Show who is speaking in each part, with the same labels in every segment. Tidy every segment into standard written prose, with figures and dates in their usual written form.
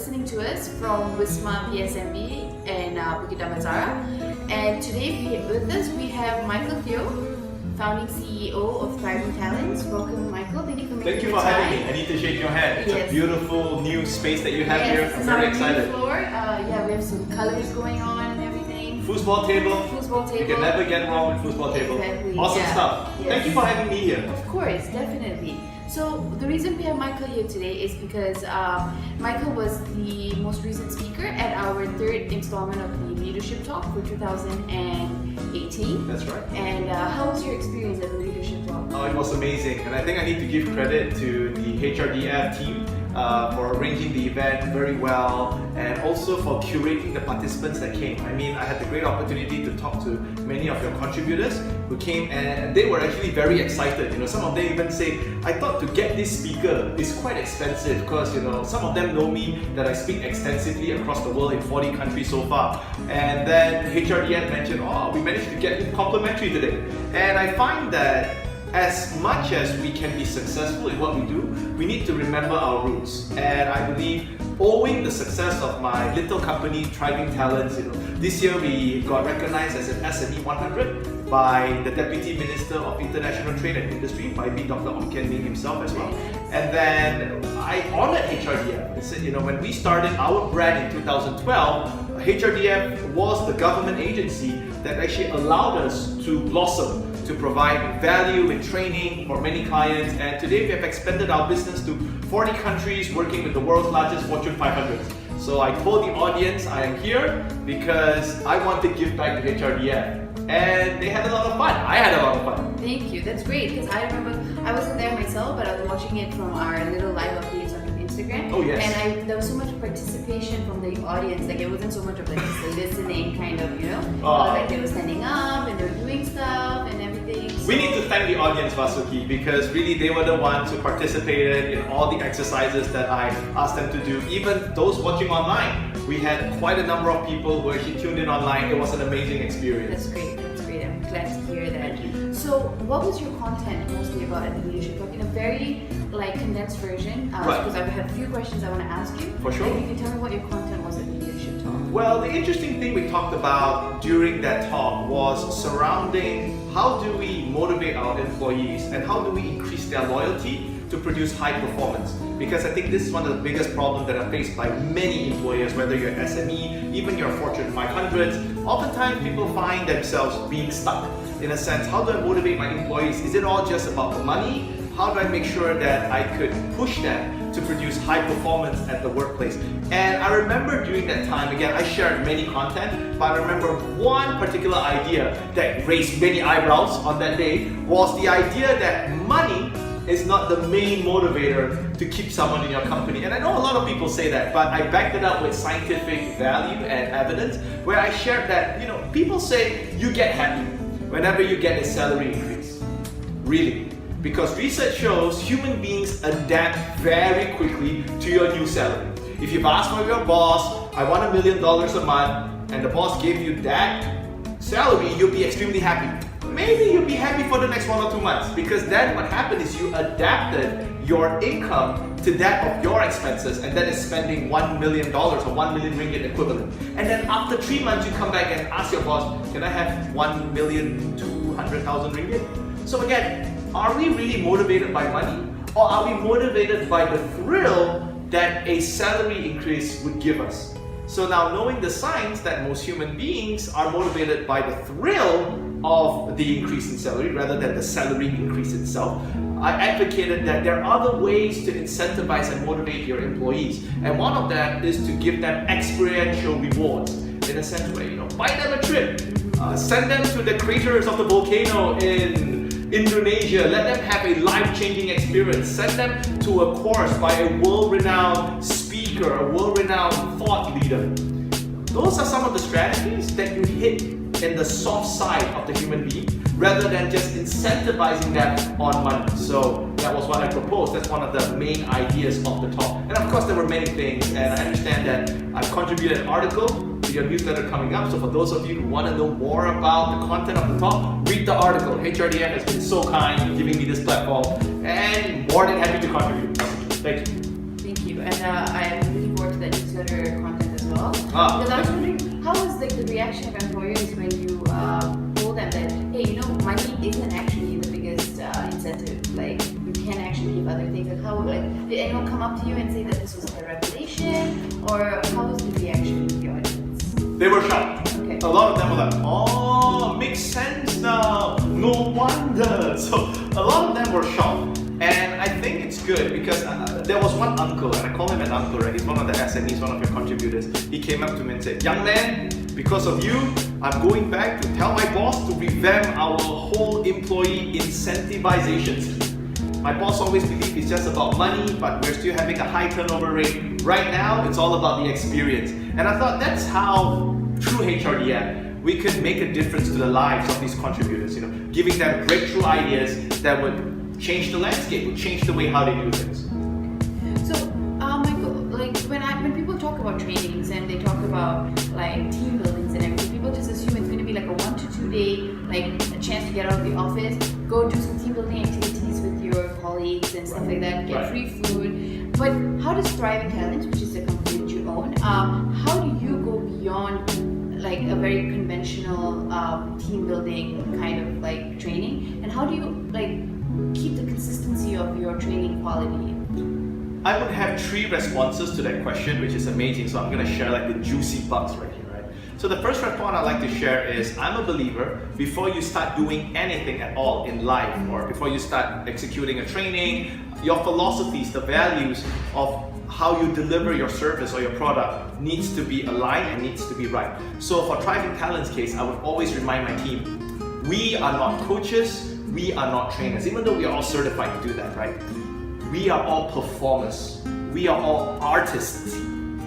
Speaker 1: listening to us from Wisma PSMB and Bukit Damazara. And today with us we have Michael Teoh, founding CEO of Thriving Talents. Welcome, Michael. Thank you for making
Speaker 2: Thank you for having me. I need to shake your hand. It's a beautiful new space that you have here. I'm very excited.
Speaker 1: Floor. We have some colors going on and everything.
Speaker 2: Foosball table.
Speaker 1: Foosball table.
Speaker 2: You can never get wrong with foosball table.
Speaker 1: Exactly.
Speaker 2: Awesome stuff.
Speaker 1: Yes.
Speaker 2: Thank you for having me here.
Speaker 1: Of course, definitely. So the reason we have Michael here today is because Michael was the most recent speaker at our third installment of the Leadership Talk for 2018.
Speaker 2: That's right.
Speaker 1: And how was your experience at the Leadership Talk?
Speaker 2: Oh, it was amazing. And I think I need to give credit to the HRDF team for arranging the event very well and also for curating the participants that came. I mean, I had the great opportunity to talk to many of your contributors who came and they were actually very excited. You know, some of them even say, I thought to get this speaker is quite expensive because, you know, some of them know me that I speak extensively across the world in 40 countries so far. And then HRDF mentioned, oh, we managed to get him complimentary today. And I find that as much as we can be successful in what we do, we need to remember our roots. And I believe owing the success of my little company, Thriving Talents, you know, this year we got recognized as an SME 100 by the Deputy Minister of International Trade and Industry, by me, Dr. Ong Kian Ming himself as well. And then I honored HRDF. I said, you know, when we started our brand in 2012, HRDF was the government agency that actually allowed us to blossom, to provide value in training for many clients, and today we have expanded our business to 40 countries working with the world's largest Fortune 500s. So I told the audience I am here because I want to give back to HRDF, and they had a lot of fun. I had a lot of fun.
Speaker 1: Thank you, that's great, because I remember I wasn't there myself, but I was watching it from our little live updates on Instagram.
Speaker 2: Oh yes.
Speaker 1: And there was so much participation from the audience, like it wasn't so much of like just a listening kind of, you know, like they were standing up and they were doing stuff and everything. So
Speaker 2: we need to thank the audience, Vasuki, because really they were the ones who participated in all the exercises that I asked them to do. Even those watching online, we had quite a number of people who actually tuned in online. It was an amazing experience.
Speaker 1: That's great, that's great. I'm glad to hear that.
Speaker 2: Thank you.
Speaker 1: So what was your content mostly about at the Leadership Talk in a very condensed version? Because I have a few questions I want to ask you.
Speaker 2: For sure.
Speaker 1: Maybe you can tell me what your content was at the Leadership Talk.
Speaker 2: Well, the interesting thing we talked about during that talk was surrounding how do we motivate our employees and how do we increase their loyalty to produce high performance. Because I think this is one of the biggest problems that are faced by many employers, whether you're SME, even your Fortune 500s. Oftentimes people find themselves being stuck. In a sense, how do I motivate my employees? Is it all just about the money? How do I make sure that I could push them to produce high performance at the workplace? And I remember during that time, again, I shared many content, but I remember one particular idea that raised many eyebrows on that day was the idea that money is not the main motivator to keep someone in your company. And I know a lot of people say that, but I backed it up with scientific value and evidence, where I shared that, you know, people say you get happy whenever you get a salary increase. Really. Because research shows human beings adapt very quickly to your new salary. If you've asked for your boss, I want $1 million a month, and the boss gave you that salary, you'll be extremely happy. Maybe you'll be happy for the next 1 or 2 months, because then what happened is you adapted your income to that of your expenses, and that is spending $1 million or 1 million ringgit equivalent. And then after 3 months, you come back and ask your boss, can I have 1,200,000 ringgit? So again, are we really motivated by money, or are we motivated by the thrill that a salary increase would give us? So now, knowing the science that most human beings are motivated by the thrill of the increase in salary rather than the salary increase itself, I advocated that there are other ways to incentivize and motivate your employees. And one of that is to give them experiential rewards, in a sense where, you know, buy them a trip, send them to the craters of the volcano in Indonesia, let them have a life-changing experience, send them to a course by a world-renowned speaker, a world-renowned thought leader. Those are some of the strategies that you hit in the soft side of the human being rather than just incentivizing them on money. So that was what I proposed. That's one of the main ideas of the talk. And of course there were many things, and I understand that I've contributed an article to your newsletter coming up. So for those of you who want to know more about the content of the talk, read the article. HRDF has been so kind in giving me this platform, and more than happy to contribute. Thank you.
Speaker 1: Thank you. And I am looking forward to that newsletter Because I was wondering, how was like the reaction of employers when you told them that, hey, you know, money isn't actually the biggest incentive. Like, you can actually give other things. Like, how, like, did anyone come up to you and say that this was a revelation, or how was the reaction of the audience?
Speaker 2: They were shocked.
Speaker 1: Okay.
Speaker 2: A lot of them were like, oh, makes sense now. No wonder. So a lot of them were shocked. And I think it's good because there was one uncle, and I call him an uncle, right? He's one of the SMEs, one of your contributors. He came up to me and said, young man, because of you, I'm going back to tell my boss to revamp our whole employee incentivization scheme. My boss always believed it's just about money, but we're still having a high turnover rate. Right now, it's all about the experience. And I thought that's how, through HRDM, we could make a difference to the lives of these contributors, you know, giving them breakthrough ideas that would change the landscape, would change the way how they do things.
Speaker 1: So, Michael, like when people talk about trainings and they talk about like team buildings and everything, people just assume it's going to be like a 1 to 2 day, like a chance to get out of the office, go do some team building activities with your colleagues and stuff like that, get free food. But how does Thriving Talents, which is the company that you own, how do you go beyond like a very conventional team building kind of like training, and how do you like keep the consistency of your training quality?
Speaker 2: I would have 3 responses to that question, which is amazing. So I'm going to share like the juicy bugs right here, right? So the first response I'd like to share is, I'm a believer, before you start doing anything at all in life, or before you start executing a training, your philosophies, the values of how you deliver your service or your product needs to be aligned and needs to be right. So for Thriving Talents case, I would always remind my team, we are not coaches, we are not trainers, even though we are all certified to do that, right? We are all performers. We are all artists.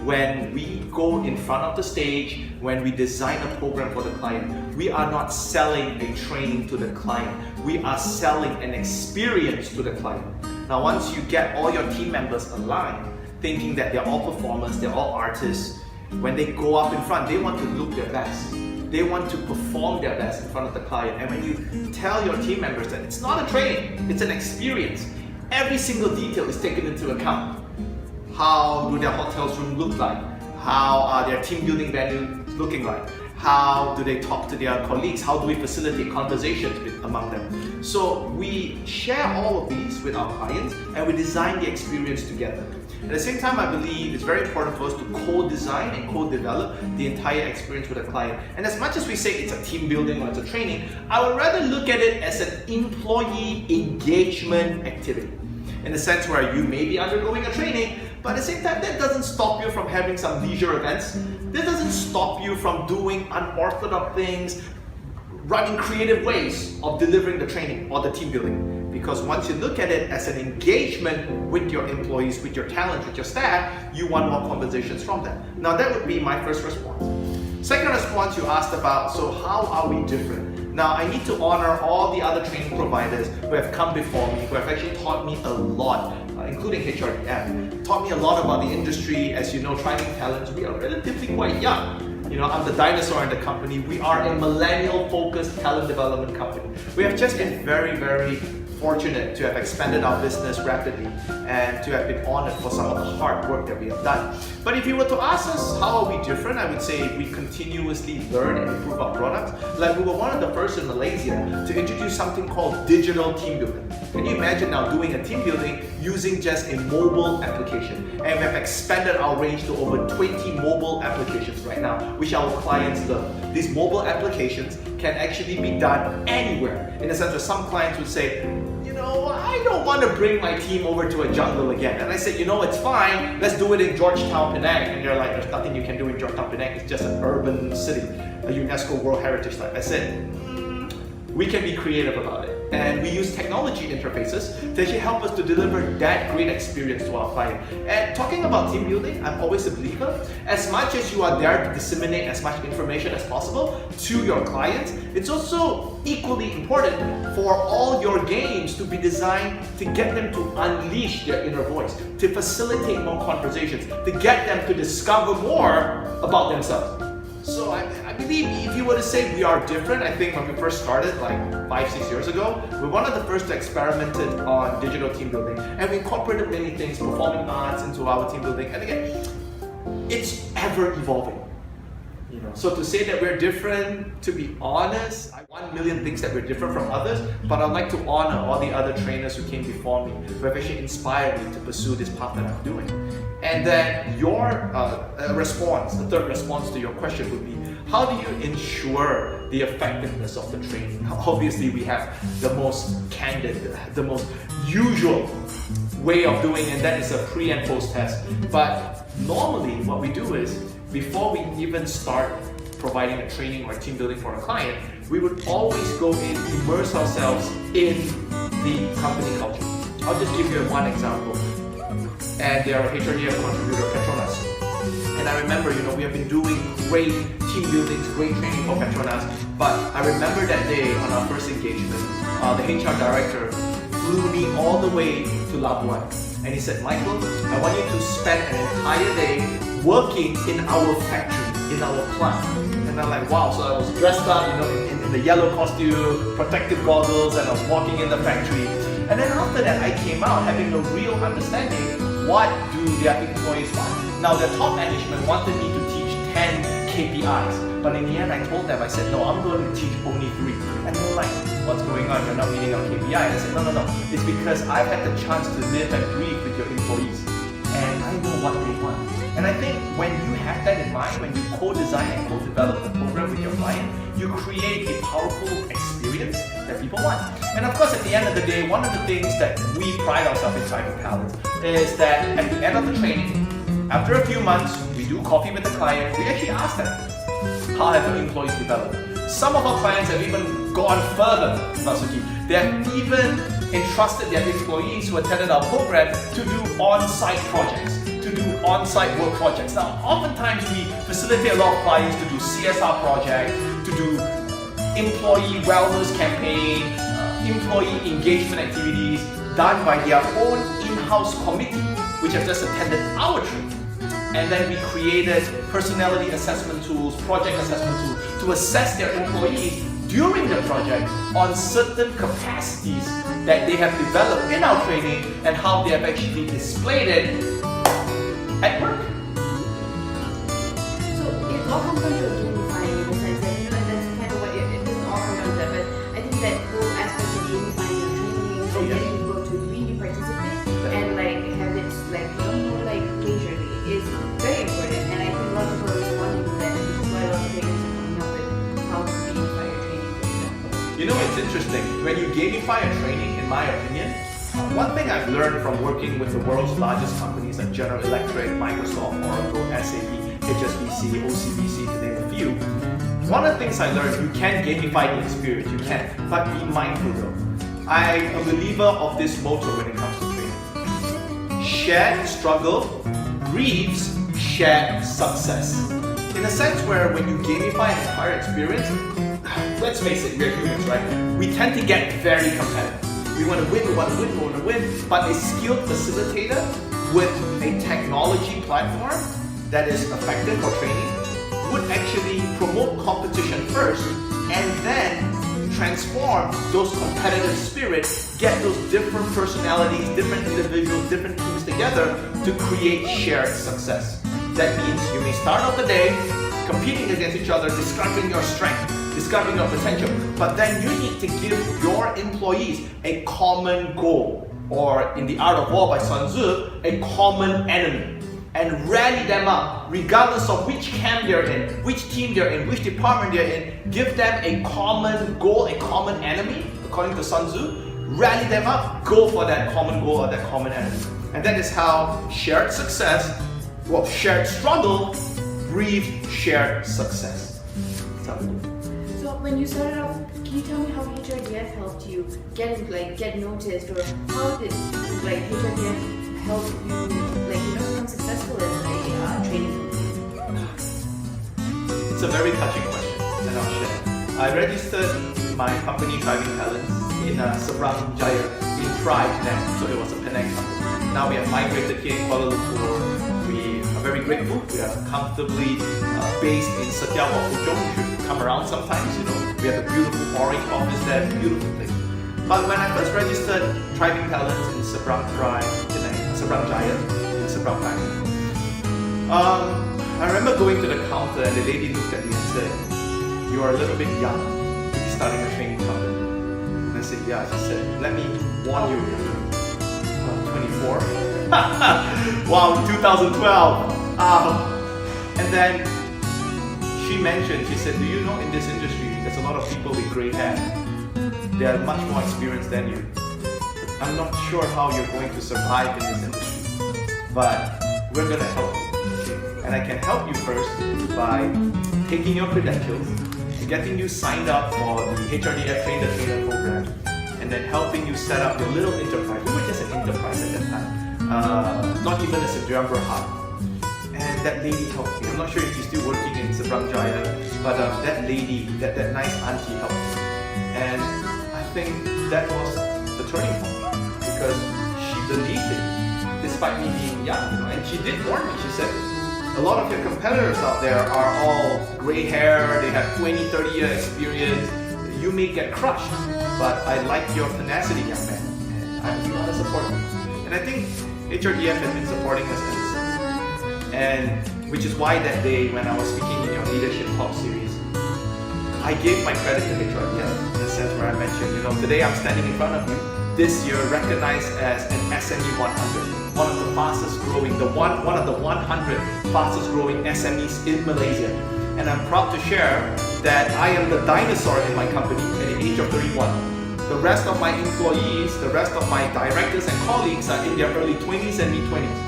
Speaker 2: When we go in front of the stage, when we design a program for the client, we are not selling a training to the client. We are selling an experience to the client. Now, once you get all your team members aligned, thinking that they're all performers, they're all artists, when they go up in front, they want to look their best. They want to perform their best in front of the client. And when you tell your team members that it's not a training, it's an experience, every single detail is taken into account. How do their hotel's room look like? How are their team building venues looking like? How do they talk to their colleagues? How do we facilitate conversations among them? So we share all of these with our clients and we design the experience together. At the same time, I believe it's very important for us to co-design and co-develop the entire experience with a client. And as much as we say it's a team building or it's a training, I would rather look at it as an employee engagement activity. In the sense where you may be undergoing a training, but at the same time, that doesn't stop you from having some leisure events. That doesn't stop you from doing unorthodox things, running creative ways of delivering the training or the team building. Because once you look at it as an engagement with your employees, with your talent, with your staff, you want more conversations from them. Now that would be my first response. Second response, you asked about, so how are we different? Now I need to honor all the other training providers who have come before me, who have actually taught me a lot, including HRDM, taught me a lot about the industry. As you know, Thriving Talents, we are relatively quite young. You know, I'm the dinosaur in the company. We are a millennial-focused talent development company. We have just been very, very fortunate to have expanded our business rapidly and to have been honored for some of the hard work that we have done. But if you were to ask us how are we different, I would say we continuously learn and improve our products. Like we were one of the first in Malaysia to introduce something called digital team building. Can you imagine now doing a team building using just a mobile application? And we have expanded our range to over 20 mobile applications right now, which our clients love. These mobile applications can actually be done anywhere. In the sense that some clients would say, you know, I don't want to bring my team over to a jungle again. And I said, you know, it's fine. Let's do it in Georgetown, Penang. And they're like, there's nothing you can do in Georgetown, Penang. It's just an urban city, a UNESCO World Heritage Site. I said, we can be creative about it. And we use technology interfaces to actually help us to deliver that great experience to our client. And talking about team building, I'm always a believer. As much as you are there to disseminate as much information as possible to your clients, it's also equally important for all your games to be designed to get them to unleash their inner voice, to facilitate more conversations, to get them to discover more about themselves. So I believe if you were to say we are different, I think when we first started like 5-6 years ago, we're one of the first to experiment on digital team building, and we incorporated many things, performing arts into our team building. And again, it's ever evolving. You know, so to say that we're different, to be honest, I 1,000,000 things that we're different from others, but I'd like to honor all the other trainers who came before me, who have actually inspired me to pursue this path that I'm doing. And then your response, the third response to your question would be, how do you ensure the effectiveness of the training? Obviously, we have the most candid, the most usual way of doing, and that is a pre and post test. But normally, what we do is, before we even start providing a training or team building for a client, we would always go in, immerse ourselves in the company culture. I'll just give you one example. And they are a HRDF contributor, Petronas. And I remember, we have been doing great team buildings, great training for Petronas. But I remember that day on our first engagement, the HR director flew me all the way to Labuan. And he said, Michael, I want you to spend an entire day working in our factory, in our plant. And I'm like, wow. So I was dressed up, in the yellow costume, protective goggles, and I was walking in the factory. And then after that, I came out having a real understanding, what do their employees want? Now, the top management wanted me to teach 10 KPIs. But in the end, I told them, I said, no, I'm going to teach only 3. And they're like, what's going on? You're not meeting our KPI. And I said, no. It's because I've had the chance to live and breathe with your employees. And I know what they want. And I think when you have that in mind, when you co-design and co-develop the program with your client, you create a powerful experience that people want. And of course, at the end of the day, one of the things that we pride ourselves in Thriving Talents is that at the end of the training, after a few months, we do coffee with the client, we actually ask them, how have your employees developed? Some of our clients have even gone further, Nasuki. They have even entrusted their employees who attended our program to do on-site projects, to do on-site work projects. Now, oftentimes we facilitate a lot of clients to do CSR projects, to do employee wellness campaign, employee engagement activities done by their own in-house committee, which have just attended our training. And then we created personality assessment tools, project assessment tools to assess their employees during the project on certain capacities that they have developed in our training and how they have actually displayed it at work.
Speaker 1: So it all comes down to gamifying in the sense that, that's kind of what it doesn't all come down to that, but I think that whole aspect of gamifying your training and getting people to really participate and have it leisurely is very important, and I think a lot of people are responding to that, and this is why a lot of trainers are coming up with how to gamify your training, for example.
Speaker 2: It's interesting. When you gamify a training, in my opinion, one thing I've learned from working with the world's largest companies like General Electric, Microsoft, Oracle, SAP, HSBC, OCBC, to name a few, one of the things I learned, you can gamify the experience, you can, but be mindful though. I'm a believer of this motto when it comes to training. Shared struggle breeds shared success. In a sense where when you gamify an entire experience, let's face it, we're humans, right? We tend to get very competitive. We want to win, we want to win, but a skilled facilitator with a technology platform that is effective for training would actually promote competition first and then transform those competitive spirits, get those different personalities, different individuals, different teams together to create shared success. That means you may start off the day competing against each other, discovering your strength, discovering your potential, but then you need to give your employees a common goal, or in the Art of War by Sun Tzu, a common enemy, and rally them up, regardless of which camp they're in, which team they're in, which department they're in. Give them a common goal, a common enemy, according to Sun Tzu. Rally them up, go for that common goal or that common enemy. And that is how shared success, shared struggle breeds shared success.
Speaker 1: So when you started off, can you tell me how HRDF helped you get noticed, or how did HRDF help you become successful as a training company?
Speaker 2: It's a very touching question, and I'll share. I registered my company Thriving Talents in Seberang Jaya in Pride then, so it was a Penang company. Now we have migrated here in Kuala Lumpur. We are very grateful. We are comfortably based in Setiawa, Puchong. You should come around sometimes. We have a beautiful orange office there, beautiful place. But when I first registered Thriving Talents in Seberang Jaya, in Seberang Pride, I remember going to the counter and the lady looked at me and said, "You are a little bit young to be starting a training company." And I said, "Yeah." She said, "Let me warn you, 24." Wow, 2012. And then she mentioned, she said, "Do you know in this industry, there's a lot of people with grey hair. They are much more experienced than you. I'm not sure how you're going to survive in this industry, but we're going to help you. And I can help you first by taking your credentials, getting you signed up for the HRDF Train the Trainer program, and then helping you set up your little enterprise." We were just an enterprise at that time, not even a Sedrambra hub. And that lady helped me. I'm not sure if she's still working in Seberang Jaya, but that lady, that nice auntie helped me. And I think that was the turning point, because she believed in me, despite me being young, and she did warn me. She said, "A lot of your competitors out there are all gray hair, they have 20, 30-year experience. You may get crushed, but I like your tenacity, young man, and we want to support you." And I think HRDF has been supporting us ever since. And which is why that day when I was speaking in your Leadership Talk series, I gave my credit to HRDF in the sense where I mentioned, today I'm standing in front of you, this year recognized as an SME 100, one of the fastest growing, one of the 100 fastest growing SMEs in Malaysia. And I'm proud to share that I am the dinosaur in my company at the age of 31. The rest of my employees, the rest of my directors and colleagues are in their early 20s and mid-20s.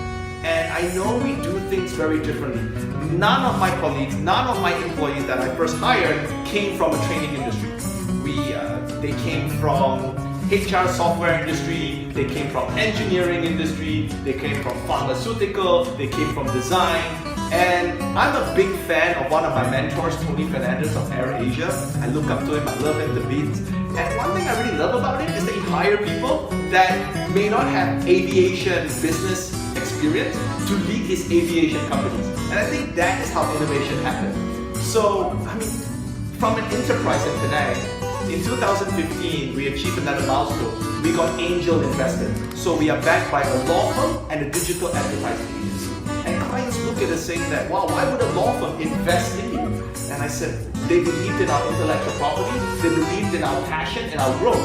Speaker 2: And I know we do things very differently. None of my colleagues, none of my employees that I first hired came from a training industry. They came from HR software industry, they came from engineering industry, they came from pharmaceutical, they came from design. And I'm a big fan of one of my mentors, Tony Fernandez of AirAsia. I look up to him, I love him to bits. And one thing I really love about it is that he hires people that may not have aviation business experience to lead his aviation companies. And I think that is how innovation happens. So, from an enterprise in Penang, in 2015, we achieved another milestone. We got angel invested. So we are backed by a law firm and a digital advertising agency. And clients look at us saying that, "Wow, why would a law firm invest in you?" And I said, they believed in our intellectual property, they believed in our passion and our growth.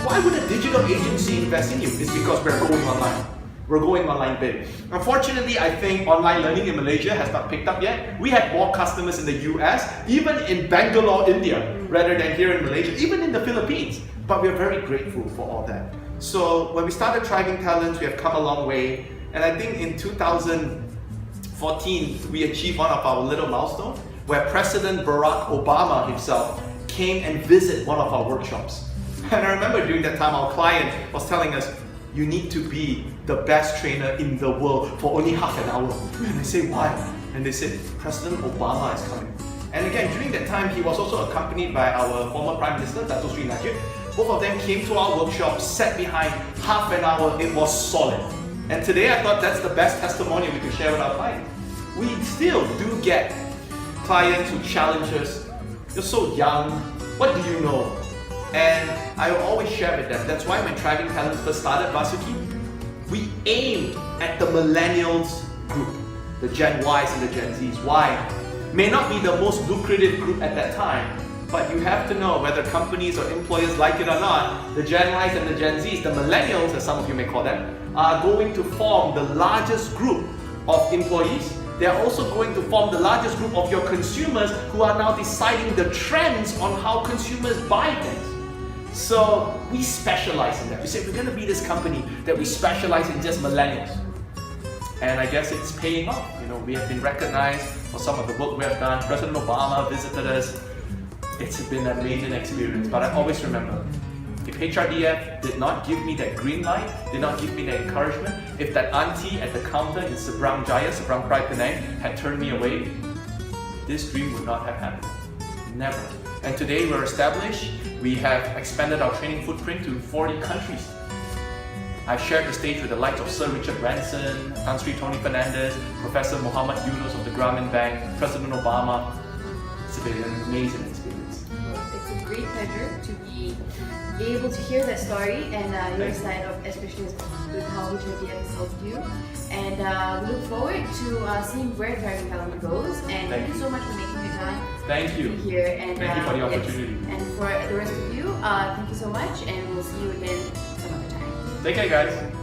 Speaker 2: Why would a digital agency invest in you? It's because we're going online. We're going online big. Unfortunately, I think online learning in Malaysia has not picked up yet. We have more customers in the US, even in Bangalore, India, rather than here in Malaysia, even in the Philippines. But we're very grateful for all that. So when we started Thriving Talents, we have come a long way. And I think in 2014, we achieved one of our little milestones, where President Barack Obama himself came and visited one of our workshops. And I remember during that time, our client was telling us, "You need to be the best trainer in the world for only half an hour." And they say, "Why?" And they said, "President Obama is coming." And again, during that time, he was also accompanied by our former Prime Minister, Dato Sri Najib. Both of them came to our workshop, sat behind half an hour. It was solid. And today, I thought that's the best testimonial we could share with our clients. We still do get clients who challenge us. "You're so young. What do you know?" And I will always share with them. That's why when Thriving Talents first started, Vasuki, we aimed at the millennials group, the Gen Ys and the Gen Zs. Why? May not be the most lucrative group at that time, but you have to know whether companies or employers like it or not, the Gen Ys and the Gen Zs, the millennials, as some of you may call them, are going to form the largest group of employees. They're also going to form the largest group of your consumers who are now deciding the trends on how consumers buy things. So we specialize in that. We say we're going to be this company that we specialize in just millennials. And I guess it's paying off. We have been recognized for some of the work we have done. President Obama visited us. It's been an amazing experience. But I always remember, if HRDF did not give me that green light, did not give me that encouragement, if that auntie at the counter in Seberang Jaya, Seberang Pride Penang, had turned me away, this dream would not have happened. Never. And today we're established. We have expanded our training footprint to 40 countries. I've shared the stage with the likes of Sir Richard Branson, Tan Sri Tony Fernandez, Professor Muhammad Yunus of the Grameen Bank, President Obama. It's been an amazing experience.
Speaker 1: Well, it's it's a great pleasure to be able to hear that story and your side of, especially with how HIP has helped you. And we look forward to seeing where Driving Calendar goes. And thank you so much for making your time.
Speaker 2: Thank you.
Speaker 1: To be here. And
Speaker 2: thank you for the opportunity.
Speaker 1: Yes. And for the rest of you, thank you so much, and we'll see you again some other time.
Speaker 2: Take care, guys.